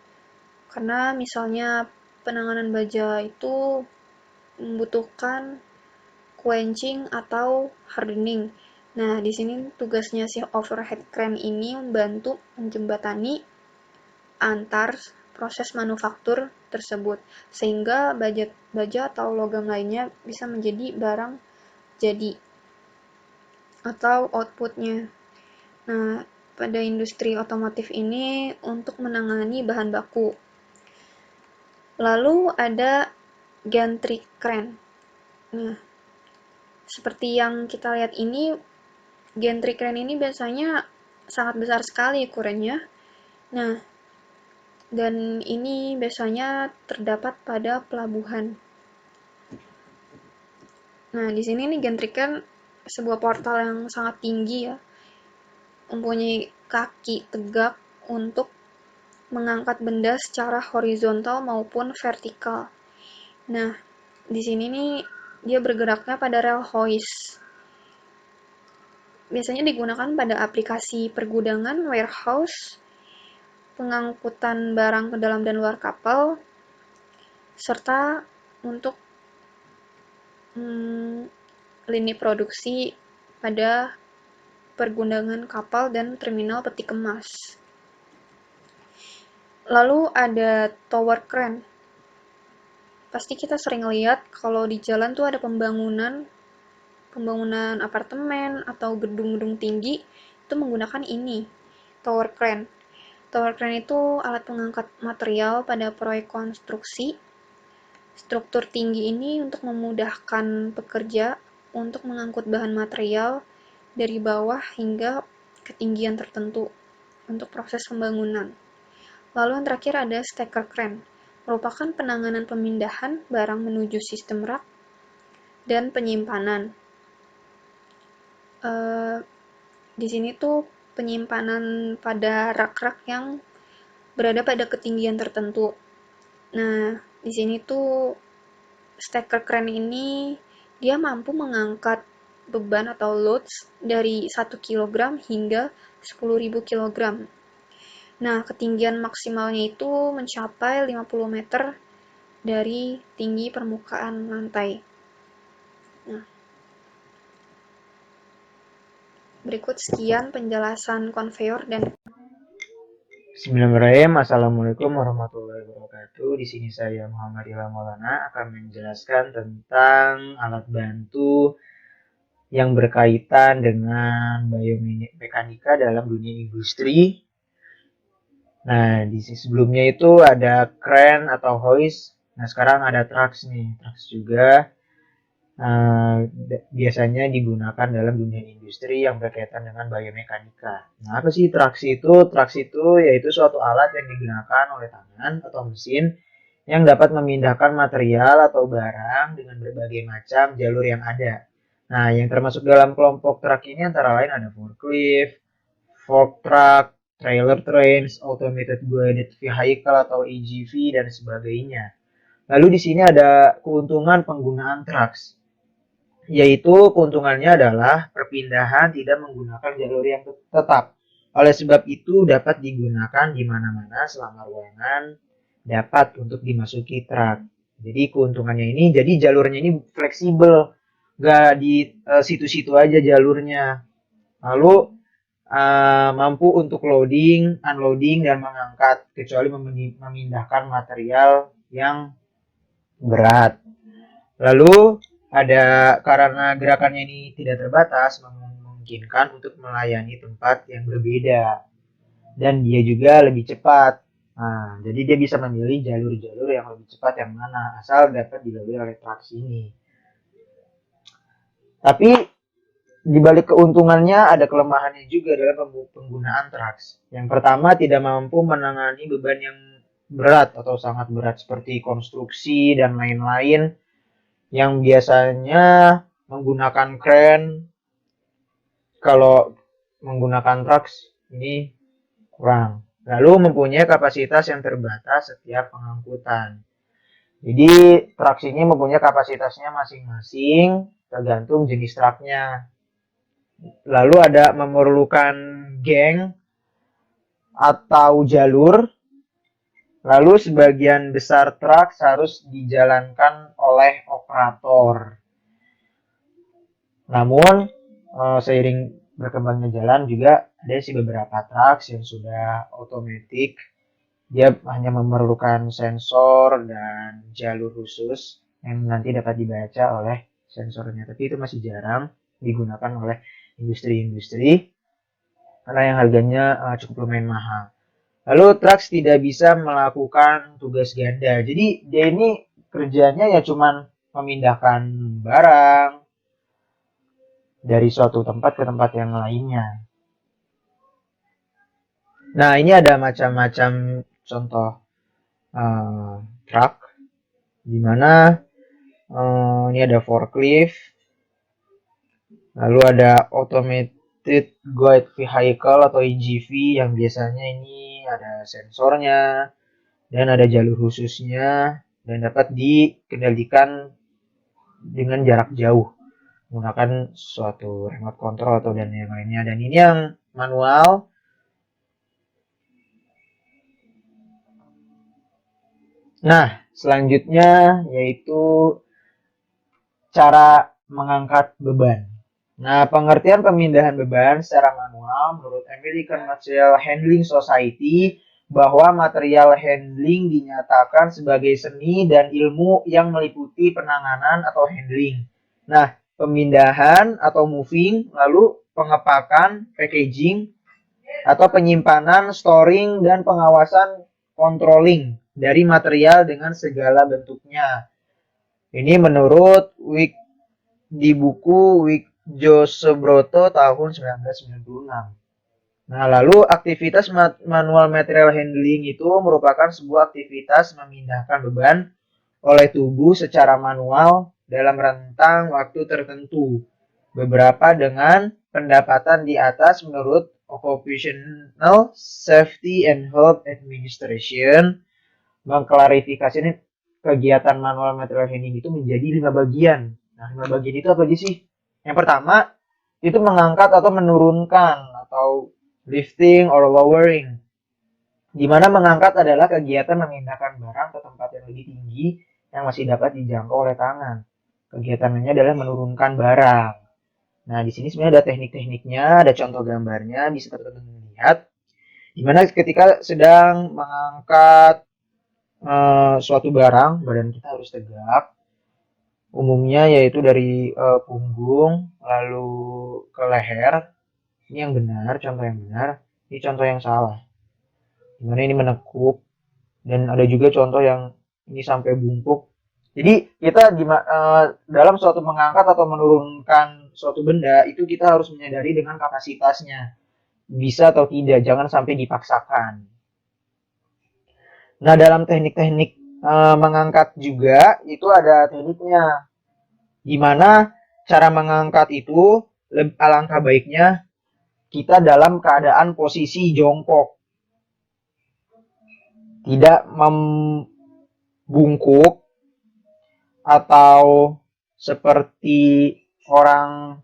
Karena misalnya penanganan baja itu membutuhkan quenching atau hardening. Nah, di sini tugasnya si overhead crane ini membantu menjembatani antar proses manufaktur tersebut, sehingga baja atau logam lainnya bisa menjadi barang jadi atau outputnya. Nah, pada industri otomotif ini untuk menangani bahan baku. Lalu ada gantry crane. Nah, seperti yang kita lihat ini, gantry crane ini biasanya sangat besar sekali ukurannya. Nah, dan ini biasanya terdapat pada pelabuhan. Nah, di sini nih gantry crane sebuah portal yang sangat tinggi ya, mempunyai kaki tegak untuk mengangkat benda secara horizontal maupun vertikal. Nah, di sini nih dia bergeraknya pada rel hoist. Biasanya digunakan pada aplikasi pergudangan, warehouse, pengangkutan barang ke dalam dan luar kapal, serta untuk lini produksi pada pergudangan kapal dan terminal peti kemas. Lalu ada tower crane. Pasti kita sering lihat kalau di jalan tuh ada pembangunan apartemen atau gedung-gedung tinggi itu menggunakan ini, tower crane. Tower crane itu alat pengangkat material pada proyek konstruksi. Struktur tinggi ini untuk memudahkan pekerja untuk mengangkut bahan material dari bawah hingga ketinggian tertentu untuk proses pembangunan. Lalu yang terakhir ada stacker crane, merupakan penanganan pemindahan barang menuju sistem rak dan penyimpanan. Di sini tuh penyimpanan pada rak-rak yang berada pada ketinggian tertentu. Nah, di sini tuh stacker crane ini dia mampu mengangkat beban atau loads dari 1 kg hingga 10.000 kg. Nah, ketinggian maksimalnya itu mencapai 50 meter dari tinggi permukaan lantai. Nah, berikut sekian penjelasan konveyor dan Bismillahirrahmanirrahim. Assalamualaikum warahmatullahi wabarakatuh. Di sini saya Muhammad Ilham Maulana akan menjelaskan tentang alat bantu yang berkaitan dengan biomekanika dalam dunia industri. Nah, di sisi sebelumnya itu ada crane atau hoist. Nah, sekarang ada trucks nih. Trucks juga biasanya digunakan dalam dunia industri yang berkaitan dengan biomekanika. Nah, apa sih traksi itu? Traksi itu yaitu suatu alat yang digunakan oleh tangan atau mesin yang dapat memindahkan material atau barang dengan berbagai macam jalur yang ada. Nah, yang termasuk dalam kelompok truk ini antara lain ada forklift, fork truck, trailer trains, automated guided vehicle atau AGV dan sebagainya. Lalu di sini ada keuntungan penggunaan trucks, yaitu keuntungannya adalah perpindahan tidak menggunakan jalur yang tetap. Oleh sebab itu dapat digunakan di mana-mana selama ruangan dapat untuk dimasuki truk. Jadi keuntungannya ini, jadi jalurnya ini fleksibel, nggak di situ-situ aja jalurnya. Lalu mampu untuk loading, unloading, dan mengangkat, kecuali memindahkan material yang berat. Lalu karena gerakannya ini tidak terbatas, memungkinkan memungkinkan untuk melayani tempat yang berbeda. Dan dia juga lebih cepat. Nah, jadi dia bisa memilih jalur-jalur yang lebih cepat yang mana, asal dapat dilalui oleh traksi ini. Tapi di balik keuntungannya ada kelemahannya juga dalam penggunaan traks. Yang pertama, tidak mampu menangani beban yang berat atau sangat berat seperti konstruksi dan lain-lain yang biasanya menggunakan crane. Kalau menggunakan traks ini kurang. Lalu mempunyai kapasitas yang terbatas setiap pengangkutan. Jadi traks ini mempunyai kapasitasnya masing-masing tergantung jenis truknya. Lalu ada memerlukan geng atau jalur. Lalu sebagian besar truk harus dijalankan oleh operator. Namun seiring berkembangnya jalan juga ada sih beberapa truk yang sudah otomatis. Dia hanya memerlukan sensor dan jalur khusus yang nanti dapat dibaca oleh sensornya. Tapi itu masih jarang digunakan oleh industri-industri karena yang harganya cukup lumayan mahal. Lalu truk tidak bisa melakukan tugas ganda. Jadi dia ini kerjanya ya cuman memindahkan barang dari suatu tempat ke tempat yang lainnya. Nah, ini ada macam-macam contoh truk, dimana ini ada forklift, lalu ada automated guided vehicle atau AGV yang biasanya ini ada sensornya dan ada jalur khususnya dan dapat dikendalikan dengan jarak jauh menggunakan suatu remote control atau dan yang lainnya. Dan ini yang manual. Nah, selanjutnya yaitu cara mengangkat beban. Nah, pengertian pemindahan beban secara manual menurut American Material Handling Society bahwa material handling dinyatakan sebagai seni dan ilmu yang meliputi penanganan atau handling. Nah, pemindahan atau moving, lalu pengepakan, packaging, atau penyimpanan, storing, dan pengawasan controlling dari material dengan segala bentuknya. Ini menurut di buku Josebroto tahun 1996. Nah, lalu aktivitas manual material handling itu merupakan sebuah aktivitas memindahkan beban oleh tubuh secara manual dalam rentang waktu tertentu. Beberapa dengan pendapatan di atas menurut Occupational Safety and Health Administration mengklarifikasi kegiatan manual material handling itu menjadi 5 bagian. Nah, 5 bagian itu apa sih? Yang pertama, itu mengangkat atau menurunkan atau lifting or lowering. Di mana mengangkat adalah kegiatan memindahkan barang ke tempat yang lebih tinggi yang masih dapat dijangkau oleh tangan. Kegiatannya adalah menurunkan barang. Nah, di sini sebenarnya ada teknik-tekniknya, ada contoh gambarnya, bisa teman-teman lihat. Di mana ketika sedang mengangkat suatu barang, badan kita harus tegak. Umumnya yaitu dari punggung lalu ke leher. Ini yang benar, contoh yang benar. Ini contoh yang salah. Dimana ini menekuk dan ada juga contoh yang ini sampai bungkuk. Jadi kita dalam suatu mengangkat atau menurunkan suatu benda itu kita harus menyadari dengan kapasitasnya. Bisa atau tidak, jangan sampai dipaksakan. Nah, dalam teknik-teknik mengangkat juga itu ada tekniknya. Dimana cara mengangkat itu alangkah baiknya kita dalam keadaan posisi jongkok. Tidak membungkuk atau seperti orang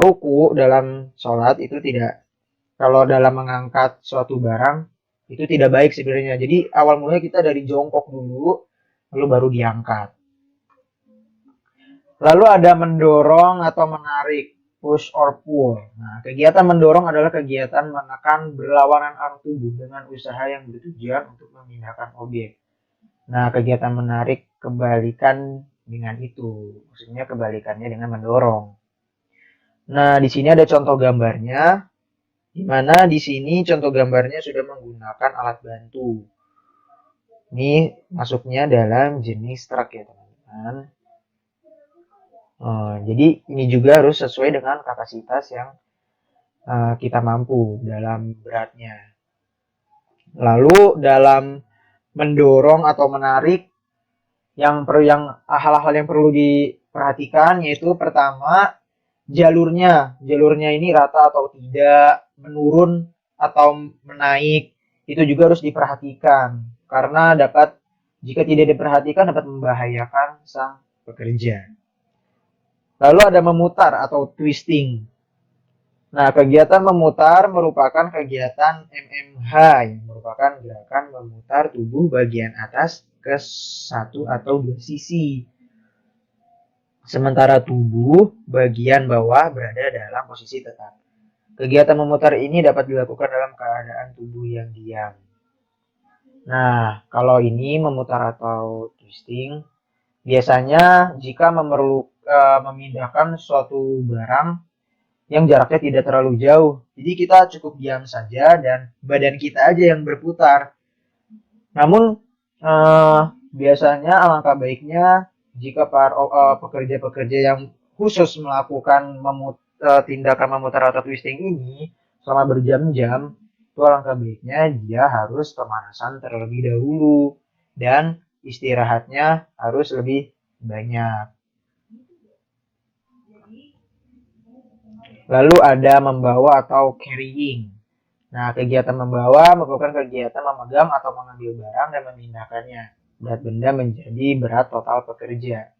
ruku dalam sholat itu tidak. Kalau dalam mengangkat suatu barang itu tidak baik sebenarnya. Jadi awal mulanya kita dari jongkok dulu, lalu baru diangkat. Lalu ada mendorong atau menarik, push or pull. Nah, kegiatan mendorong adalah kegiatan menekan berlawanan arus tubuh dengan usaha yang bertujuan untuk memindahkan objek. Nah, kegiatan menarik kebalikan dengan itu. Maksudnya kebalikannya dengan mendorong. Nah, di sini ada contoh gambarnya, di mana di sini contoh gambarnya sudah menggunakan alat bantu. Ini masuknya dalam jenis truk ya teman-teman. Jadi ini juga harus sesuai dengan kapasitas yang kita mampu dalam beratnya. Lalu dalam mendorong atau menarik yang hal-hal yang perlu diperhatikan yaitu pertama jalurnya ini rata atau tidak, menurun atau menaik, itu juga harus diperhatikan karena jika tidak diperhatikan dapat membahayakan sang pekerja. Lalu ada memutar atau twisting. Nah, kegiatan memutar merupakan kegiatan MMH yang merupakan gerakan memutar tubuh bagian atas ke satu atau dua sisi. Sementara tubuh bagian bawah berada dalam posisi tetap. Kegiatan memutar ini dapat dilakukan dalam keadaan tubuh yang diam. Nah, kalau ini memutar atau twisting, biasanya jika memindahkan suatu barang yang jaraknya tidak terlalu jauh. Jadi kita cukup diam saja dan badan kita aja yang berputar. Namun biasanya alangkah baiknya jika para pekerja-pekerja yang khusus melakukan tindakan memutar atau twisting ini selama berjam-jam, itu alangkah baiknya dia harus pemanasan terlebih dahulu dan istirahatnya harus lebih banyak. Lalu ada membawa atau carrying. Nah, kegiatan membawa merupakan kegiatan memegang atau mengambil barang dan memindahkannya. Berat benda menjadi berat total pekerja.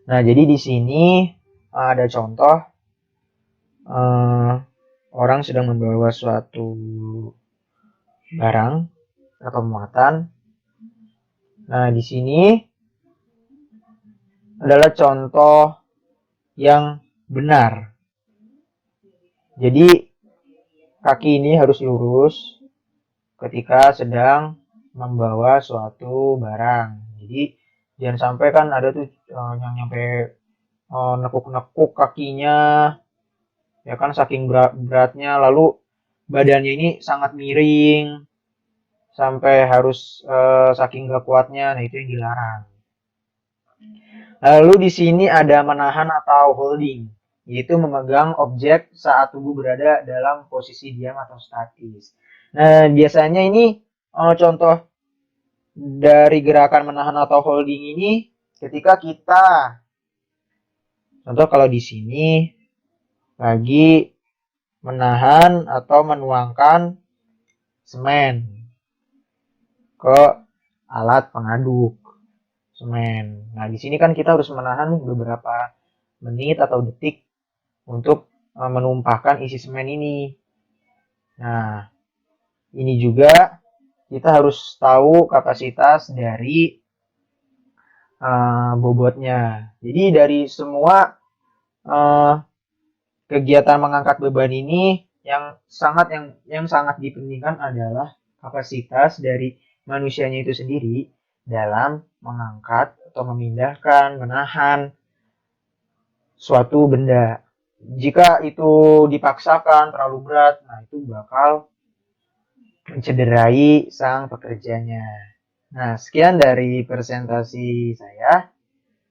Nah, jadi di sini ada contoh orang sedang membawa suatu barang atau muatan. Nah, di sini adalah contoh yang benar. Jadi kaki ini harus lurus ketika sedang membawa suatu barang. Jadi jangan sampai kan ada tuh yang nyampe nekuk-nekuk kakinya, ya kan saking beratnya, lalu badannya ini sangat miring sampai harus saking gak kuatnya. Nah, itu yang dilarang. Lalu di sini ada menahan atau holding, yaitu memegang objek saat tubuh berada dalam posisi diam atau statis. Nah, biasanya ini contoh dari gerakan menahan atau holding ini ketika kita, contoh kalau di sini lagi menahan atau menuangkan semen ke alat pengaduk semen. Nah, di sini kan kita harus menahan beberapa menit atau detik untuk menumpahkan isi semen ini. Nah, ini juga kita harus tahu kapasitas dari bobotnya. Jadi dari semua kegiatan mengangkat beban ini yang sangat dipentingkan adalah kapasitas dari manusianya itu sendiri dalam mengangkat atau memindahkan, menahan suatu benda. Jika itu dipaksakan terlalu berat, nah itu bakal mencederai sang pekerjanya. Nah, sekian dari presentasi saya.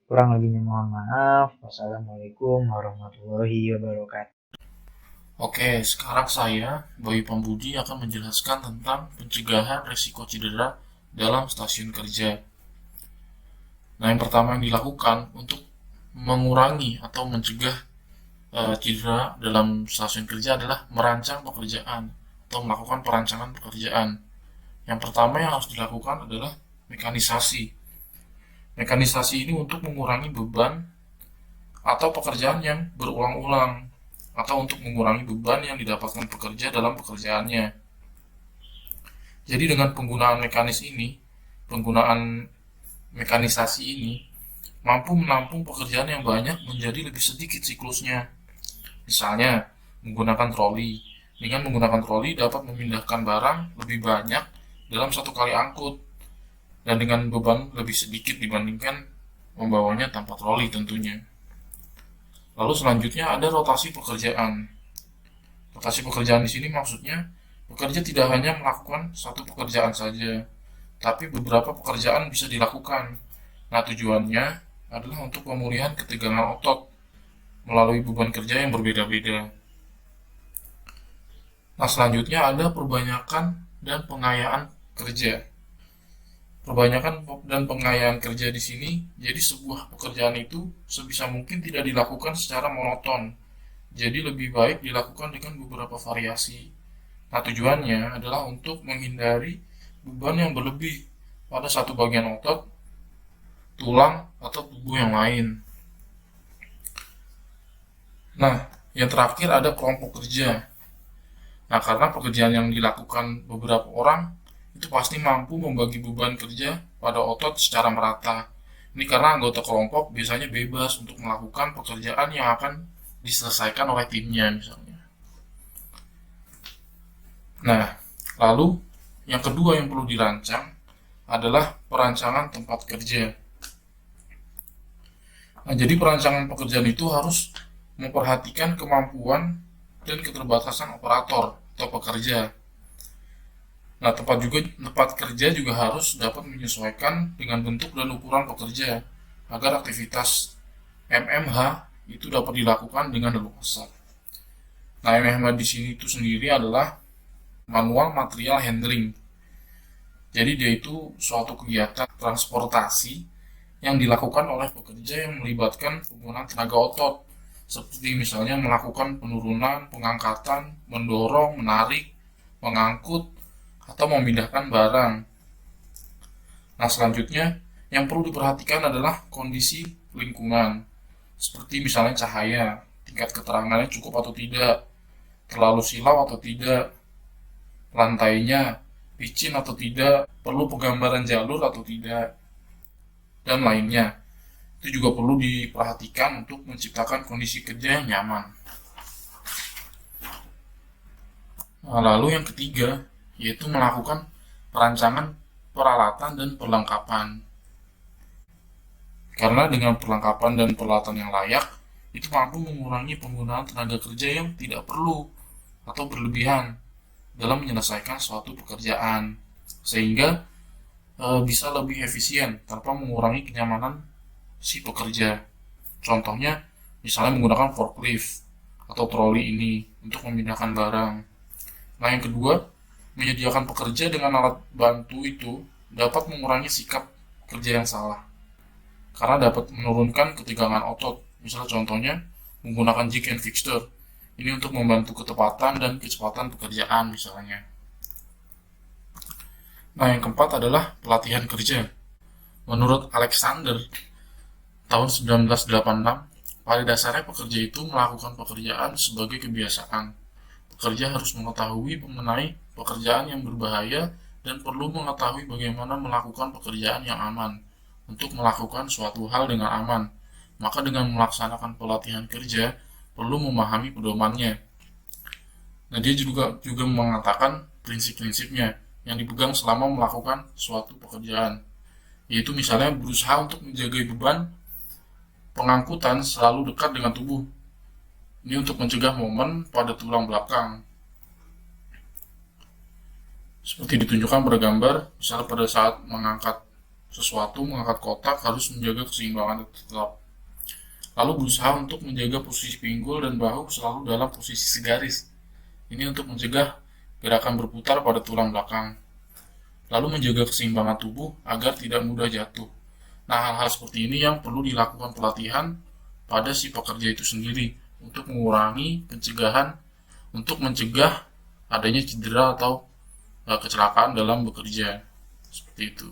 Kurang lebihnya mohon maaf. Wassalamualaikum warahmatullahi wabarakatuh. Oke, sekarang saya, Bayu Pambudi, akan menjelaskan tentang pencegahan risiko cedera dalam stasiun kerja. Nah, yang pertama yang dilakukan untuk mengurangi atau mencegah cedera dalam stasiun kerja adalah merancang pekerjaan atau melakukan perancangan pekerjaan. Yang pertama yang harus dilakukan adalah mekanisasi. Mekanisasi ini untuk mengurangi beban atau pekerjaan yang berulang-ulang atau untuk mengurangi beban yang didapatkan pekerja dalam pekerjaannya. Jadi dengan penggunaan mekanisasi ini mampu menampung pekerjaan yang banyak menjadi lebih sedikit siklusnya. Misalnya, menggunakan troli. Dengan menggunakan troli dapat memindahkan barang lebih banyak dalam satu kali angkut dan dengan beban lebih sedikit dibandingkan membawanya tanpa troli tentunya. Lalu selanjutnya ada rotasi pekerjaan. Rotasi pekerjaan di sini maksudnya pekerja tidak hanya melakukan satu pekerjaan saja, tapi beberapa pekerjaan bisa dilakukan. Nah, tujuannya adalah untuk pemulihan ketegangan otot melalui beban kerja yang berbeda-beda. Nah, selanjutnya ada perbanyakan dan pengayaan kerja. Perbanyakan dan pengayaan kerja di sini, jadi sebuah pekerjaan itu sebisa mungkin tidak dilakukan secara monoton. Jadi lebih baik dilakukan dengan beberapa variasi. Nah, tujuannya adalah untuk menghindari beban yang berlebih pada satu bagian otot, tulang, atau tubuh yang lain. Nah, yang terakhir ada kelompok kerja. Nah, karena pekerjaan yang dilakukan beberapa orang itu pasti mampu membagi beban kerja pada otot secara merata. Ini karena anggota kelompok biasanya bebas untuk melakukan pekerjaan yang akan diselesaikan oleh timnya misalnya. Nah, lalu yang kedua yang perlu dirancang adalah perancangan tempat kerja. Nah, jadi perancangan pekerjaan itu harus memperhatikan kemampuan dan keterbatasan operator atau pekerja. Nah, tempat kerja juga harus dapat menyesuaikan dengan bentuk dan ukuran pekerja agar aktivitas MMH itu dapat dilakukan dengan leluasa. Nah, MMH di sini itu sendiri adalah manual material handling. Jadi dia itu suatu kegiatan transportasi yang dilakukan oleh pekerja yang melibatkan penggunaan tenaga otot, seperti misalnya melakukan penurunan, pengangkatan, mendorong, menarik, mengangkut, atau memindahkan barang. Nah, selanjutnya yang perlu diperhatikan adalah kondisi lingkungan, seperti misalnya cahaya, tingkat keterangannya cukup atau tidak, terlalu silau atau tidak, lantainya licin atau tidak, perlu penggambaran jalur atau tidak, dan lainnya. Itu juga perlu diperhatikan untuk menciptakan kondisi kerja yang nyaman. Nah, lalu yang ketiga, yaitu melakukan perancangan peralatan dan perlengkapan. Karena dengan perlengkapan dan peralatan yang layak, itu mampu mengurangi penggunaan tenaga kerja yang tidak perlu atau berlebihan dalam menyelesaikan suatu pekerjaan, sehingga bisa lebih efisien tanpa mengurangi kenyamanan si pekerja. Contohnya, misalnya menggunakan forklift atau troli ini untuk memindahkan barang. Nah, yang kedua, menyediakan pekerja dengan alat bantu itu dapat mengurangi sikap kerja yang salah, karena dapat menurunkan ketegangan otot. Misalnya contohnya, menggunakan jig and fixture. Ini untuk membantu ketepatan dan kecepatan pekerjaan misalnya. Nah, yang keempat adalah pelatihan kerja. Menurut Alexander, tahun 1986, pada dasarnya pekerja itu melakukan pekerjaan sebagai kebiasaan. Pekerja harus mengetahui mengenai pekerjaan yang berbahaya dan perlu mengetahui bagaimana melakukan pekerjaan yang aman untuk melakukan suatu hal dengan aman. Maka dengan melaksanakan pelatihan kerja, perlu memahami pedomannya. Nah, dia juga mengatakan prinsip-prinsipnya yang dipegang selama melakukan suatu pekerjaan, yaitu misalnya berusaha untuk menjaga beban pengangkutan selalu dekat dengan tubuh. Ini untuk mencegah momen pada tulang belakang. Seperti ditunjukkan pada gambar, misalnya pada saat mengangkat sesuatu, mengangkat kotak, harus menjaga keseimbangan tetap. Lalu berusaha untuk menjaga posisi pinggul dan bahu selalu dalam posisi segaris. Ini untuk mencegah gerakan berputar pada tulang belakang. Lalu menjaga keseimbangan tubuh agar tidak mudah jatuh. Nah, hal-hal seperti ini yang perlu dilakukan pelatihan pada si pekerja itu sendiri untuk mengurangi pencegahan, untuk mencegah adanya cedera atau kecelakaan dalam bekerja. Seperti itu.